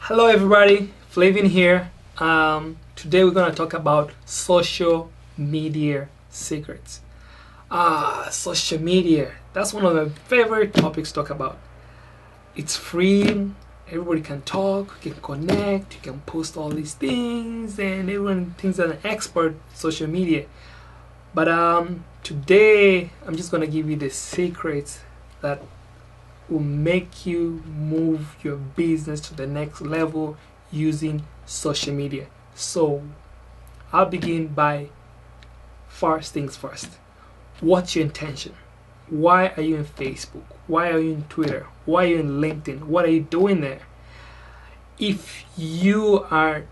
Hello everybody, Flavin here. Today we're going to talk about social media secrets. Social media, that's one of my favorite topics to talk about. It's free, everybody can talk, you can connect, you can post all these things, and everyone thinks they're an expert in social media. But today I'm just going to give you the secrets that will make you move your business to the next level using social media. So I'll begin by first things first. What's your intention? Why are you in Facebook? Why are you in Twitter? Why are you in LinkedIn? What are you doing there? If you are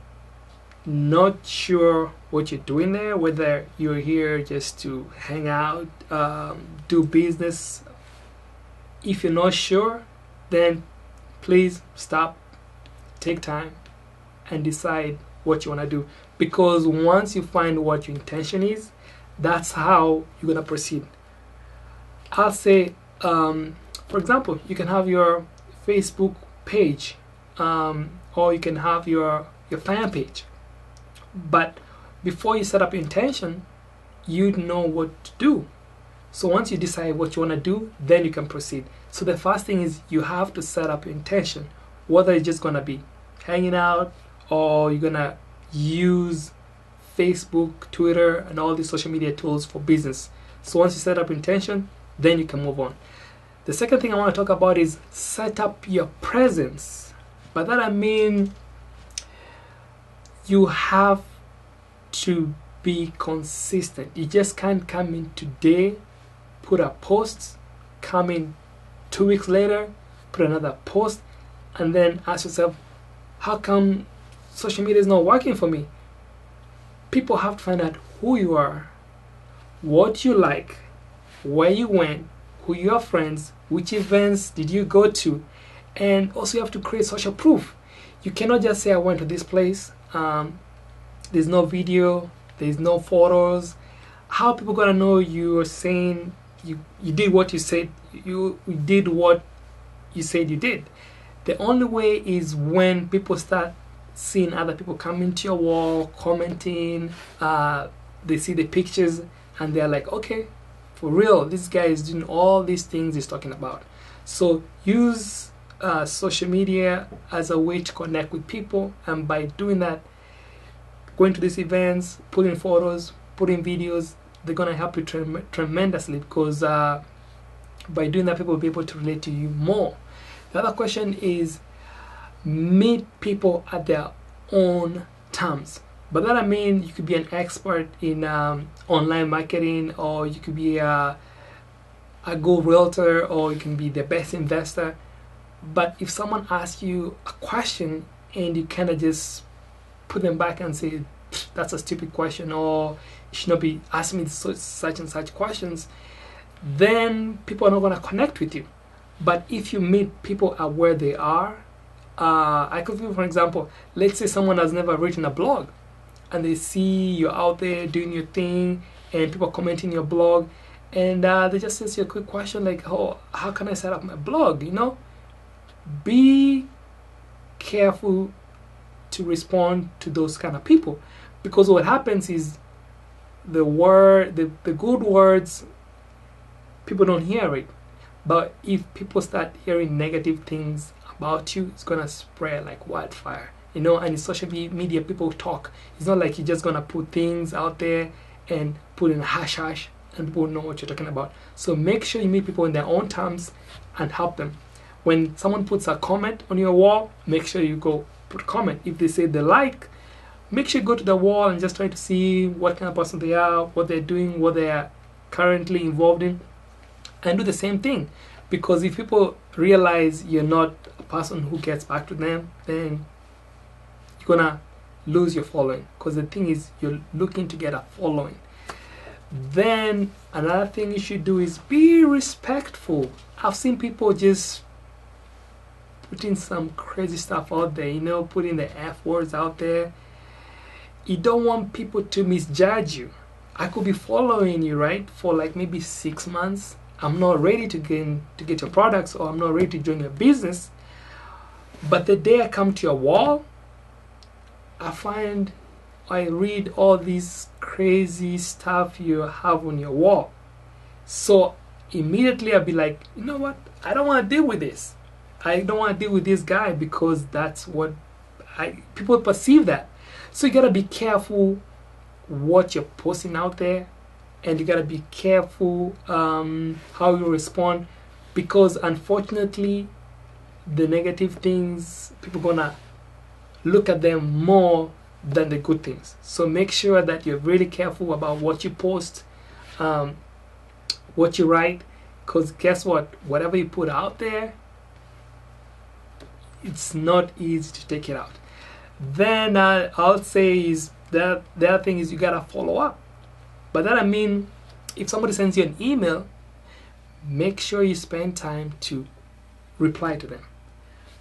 not sure what you're doing there, whether you're here just to hang out, do business, if you're not sure, then please stop, take time, and decide what you want to do. Because once you find what your intention is, that's how you're going to proceed. I'll say, for example, you can have your Facebook page, or you can have your fan page. But before you set up your intention, you know what to do. So once you decide what you want to do, then you can proceed. So the first thing is you have to set up your intention, whether it's just going to be hanging out or you're going to use Facebook, Twitter, and all these social media tools for business. So once you set up intention, then you can move on. The second thing I want to talk about is set up your presence. By that I mean you have to be consistent. You just can't come in today, put a post, come in 2 weeks later, put another post, and then ask yourself, how come social media is not working for me? People have to find out who you are, what you like, where you went, who your friends, which events did you go to, and also you have to create social proof. You cannot just say I went to this place, there's no video, there's no photos. How are people gonna know you are saying you did what you said you did what you said you did? The only way is when people start seeing other people coming to your wall, commenting, they see the pictures and they're like, okay, for real, this guy is doing all these things he's talking about. So use social media as a way to connect with people, and by doing that, going to these events, putting photos, putting videos, they're going to help you tremendously, because by doing that, people will be able to relate to you more. The other question is meet people at their own terms. By that I mean you could be an expert in online marketing, or you could be a good realtor, or you can be the best investor. But if someone asks you a question and you kind of just put them back and say, that's a stupid question, or you should not be asking me such and such questions, then people are not going to connect with you. But if you meet people at where they are, I could give, for example, let's say someone has never written a blog and they see you're out there doing your thing and people are commenting your blog, and they just ask you a quick question like, oh, how can I set up my blog? You know, be careful to respond to those kind of people, because what happens is the good words, people don't hear it, but if people start hearing negative things about you, it's gonna spread like wildfire, you know. And in social media, people talk. It's not like you're just gonna put things out there and put in a hash and people know what you're talking about. So make sure you meet people in their own terms and help them. When someone puts a comment on your wall, make sure you go put a comment. If they say they like, make sure you go to the wall and just try to see what kind of person they are, what they're doing, what they are currently involved in, and do the same thing. Because if people realize you're not a person who gets back to them, then you're gonna lose your following. Because the thing is, you're looking to get a following. Then another thing you should do is be respectful. I've seen people just putting some crazy stuff out there, you know, putting the F words out there. You don't want people to misjudge you. I could be following you, right, for like maybe 6 months. I'm not ready to get your products, or I'm not ready to join your business. But the day I come to your wall, I read all this crazy stuff you have on your wall. So immediately I'll be like, you know what? I don't want to deal with this. I don't want to deal with this guy, because that's what people perceive that. So you gotta be careful what you're posting out there, and you gotta be careful how you respond, because unfortunately the negative things, people gonna look at them more than the good things. So make sure that you're really careful about what you post, what you write, because guess what, whatever you put out there, it's not easy to take it out. Then I'll say is that the other thing is you gotta follow up. By that I mean, if somebody sends you an email, make sure you spend time to reply to them.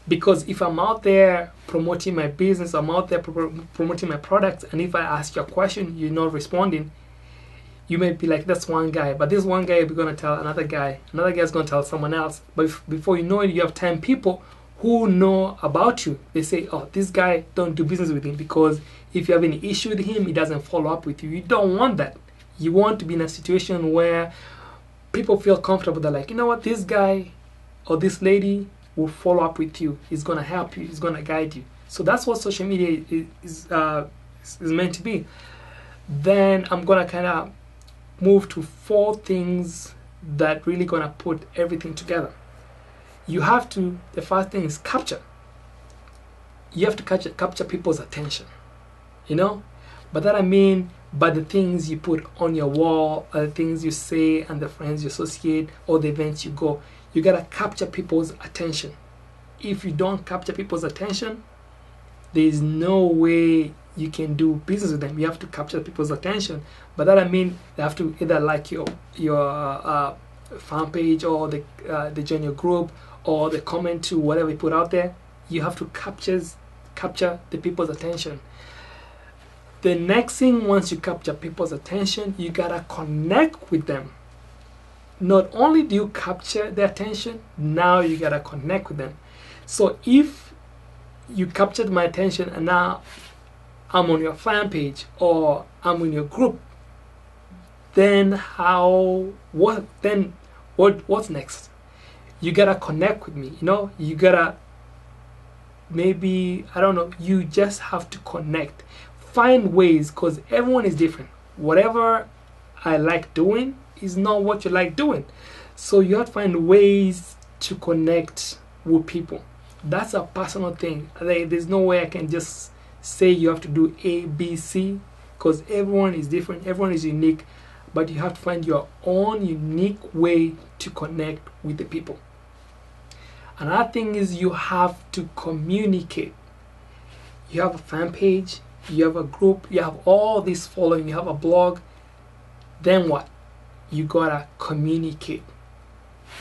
Because if I'm out there promoting my business, I'm out there promoting my products, and if I ask you a question, you're not responding, you may be like, that's one guy, but this one guy is going to tell another guy is going to tell someone else. But before you know it, you have 10 people who know about you. They say, oh, this guy, don't do business with him, because if you have any issue with him, he doesn't follow up with you. You don't want that. You want to be in a situation where people feel comfortable. They're like, you know what, this guy or this lady will follow up with you. He's going to help you. He's going to guide you. So that's what social media is meant to be. Then I'm going to kind of move to 4 things that really going to put everything together. You have to, the first thing is capture. You have to capture people's attention, you know? But that I mean, by the things you put on your wall, the things you say, and the friends you associate, or the events you go, you gotta capture people's attention. If you don't capture people's attention, there's no way you can do business with them. You have to capture people's attention. But that I mean, they have to either like your fan page, or they join your group, or they comment to whatever you put out there. You have to capture the people's attention. The next thing, once you capture people's attention, you gotta connect with them. Not only do you capture their attention, now you gotta connect with them. So if you captured my attention and now I'm on your fan page or I'm in your group, then what's next? You gotta connect with me, you know? You gotta, maybe, I don't know, you just have to connect. Find ways, because everyone is different. Whatever I like doing is not what you like doing. So you have to find ways to connect with people. That's a personal thing. There's no way I can just say you have to do A, B, C, because everyone is different, everyone is unique, but you have to find your own unique way to connect with the people. Another thing is you have to communicate. You have a fan page, you have a group, you have all this following, you have a blog. Then what? You gotta communicate.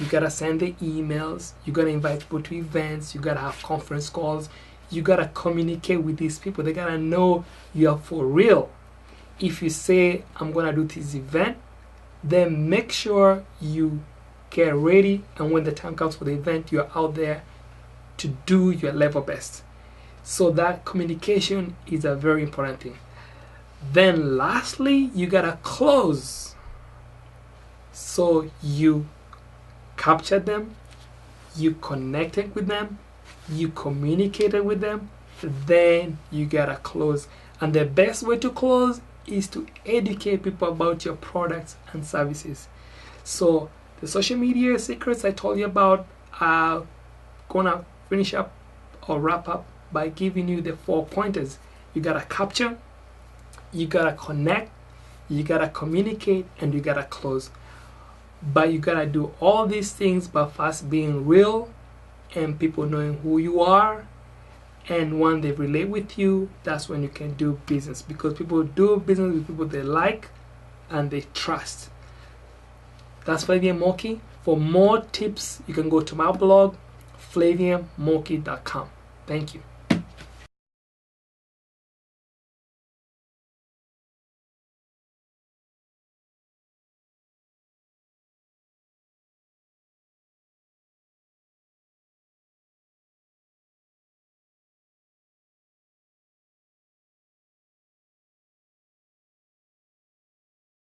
You gotta send the emails, you gotta invite people to events, you gotta have conference calls, you gotta communicate with these people. They gotta know you are for real. If you say, I'm gonna do this event, then make sure you get ready, and when the time comes for the event, you're out there to do your level best. So that communication is a very important thing. Then lastly, you gotta close. So you captured them, you connected with them, you communicated with them, then you gotta close. And the best way to close is to educate people about your products and services. So the social media secrets I told you about are gonna finish up or wrap up by giving you the 4 pointers. You gotta capture, you gotta connect, you gotta communicate, and you gotta close. But you gotta do all these things by first being real and people knowing who you are. And when they relate with you, that's when you can do business, because people do business with people they like and they trust. That's Flavian Moki. For more tips, you can go to my blog, flavianmoki.com. Thank you.